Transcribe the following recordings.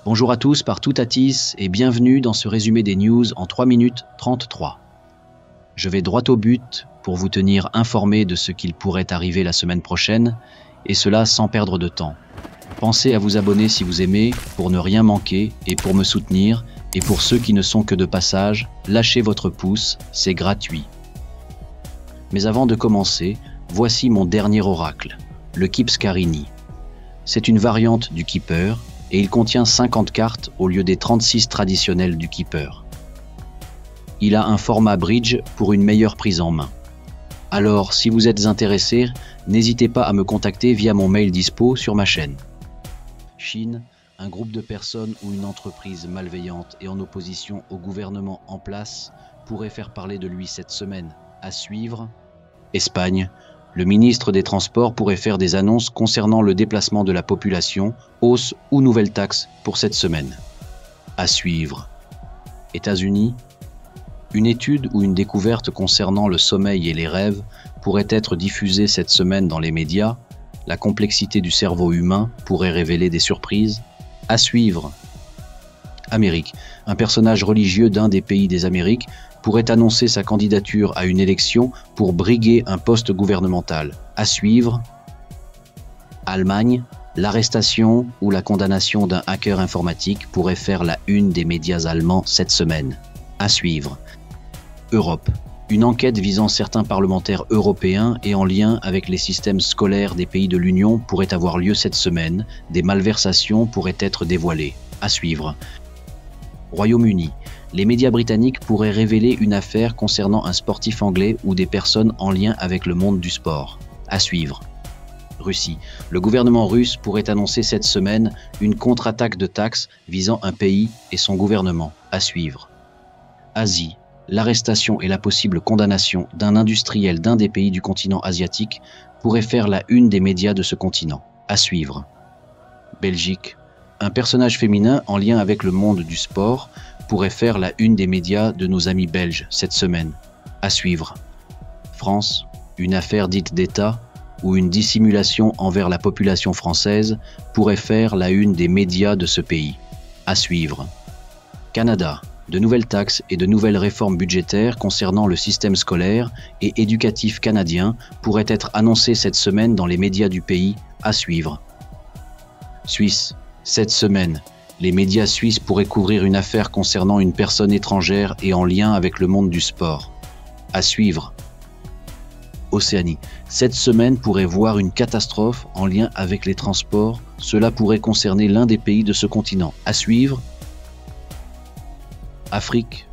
Bonjour à tous par Toutatis et bienvenue dans ce résumé des news en 3 minutes 33. Je vais droit au but pour vous tenir informé de ce qu'il pourrait arriver la semaine prochaine, et cela sans perdre de temps. Pensez à vous abonner si vous aimez, pour ne rien manquer et pour me soutenir, et pour ceux qui ne sont que de passage, lâchez votre pouce, c'est gratuit. Mais avant de commencer, voici mon dernier oracle, le Keeps Carini. C'est une variante du Keeper, et il contient 50 cartes au lieu des 36 traditionnelles du Keeper. Il a un format bridge pour une meilleure prise en main. Alors, si vous êtes intéressé, n'hésitez pas à me contacter via mon mail dispo sur ma chaîne. Chine, un groupe de personnes ou une entreprise malveillante et en opposition au gouvernement en place pourrait faire parler de lui cette semaine. À suivre. Espagne, le ministre des Transports pourrait faire des annonces concernant le déplacement de la population, hausse ou nouvelles taxes pour cette semaine. À suivre. États-Unis, une étude ou une découverte concernant le sommeil et les rêves pourrait être diffusée cette semaine dans les médias. La complexité du cerveau humain pourrait révéler des surprises. À suivre. Amérique, un personnage religieux d'un des pays des Amériques pourrait annoncer sa candidature à une élection pour briguer un poste gouvernemental. À suivre. Allemagne, l'arrestation ou la condamnation d'un hacker informatique pourrait faire la une des médias allemands cette semaine. À suivre. Europe, une enquête visant certains parlementaires européens et en lien avec les systèmes scolaires des pays de l'Union pourrait avoir lieu cette semaine. Des malversations pourraient être dévoilées. À suivre. Royaume-Uni, les médias britanniques pourraient révéler une affaire concernant un sportif anglais ou des personnes en lien avec le monde du sport. À suivre. Russie, le gouvernement russe pourrait annoncer cette semaine une contre-attaque de taxes visant un pays et son gouvernement. À suivre. Asie, l'arrestation et la possible condamnation d'un industriel d'un des pays du continent asiatique pourrait faire la une des médias de ce continent. À suivre. Belgique, un personnage féminin en lien avec le monde du sport pourrait faire la une des médias de nos amis belges cette semaine. À suivre. France, une affaire dite d'État ou une dissimulation envers la population française pourrait faire la une des médias de ce pays. À suivre. Canada, de nouvelles taxes et de nouvelles réformes budgétaires concernant le système scolaire et éducatif canadien pourraient être annoncées cette semaine dans les médias du pays. À suivre. Suisse, cette semaine, les médias suisses pourraient couvrir une affaire concernant une personne étrangère et en lien avec le monde du sport. À suivre. Océanie, cette semaine pourrait voir une catastrophe en lien avec les transports. Cela pourrait concerner l'un des pays de ce continent. À suivre. Afrique,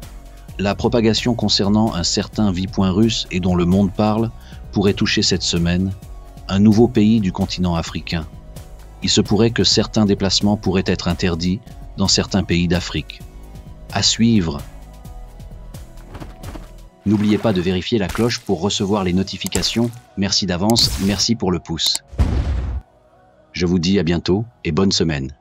la propagation concernant un certain vipoint russe et dont le monde parle pourrait toucher cette semaine un nouveau pays du continent africain. Il se pourrait que certains déplacements pourraient être interdits dans certains pays d'Afrique. À suivre. N'oubliez pas de vérifier la cloche pour recevoir les notifications. Merci d'avance, merci pour le pouce. Je vous dis à bientôt et bonne semaine.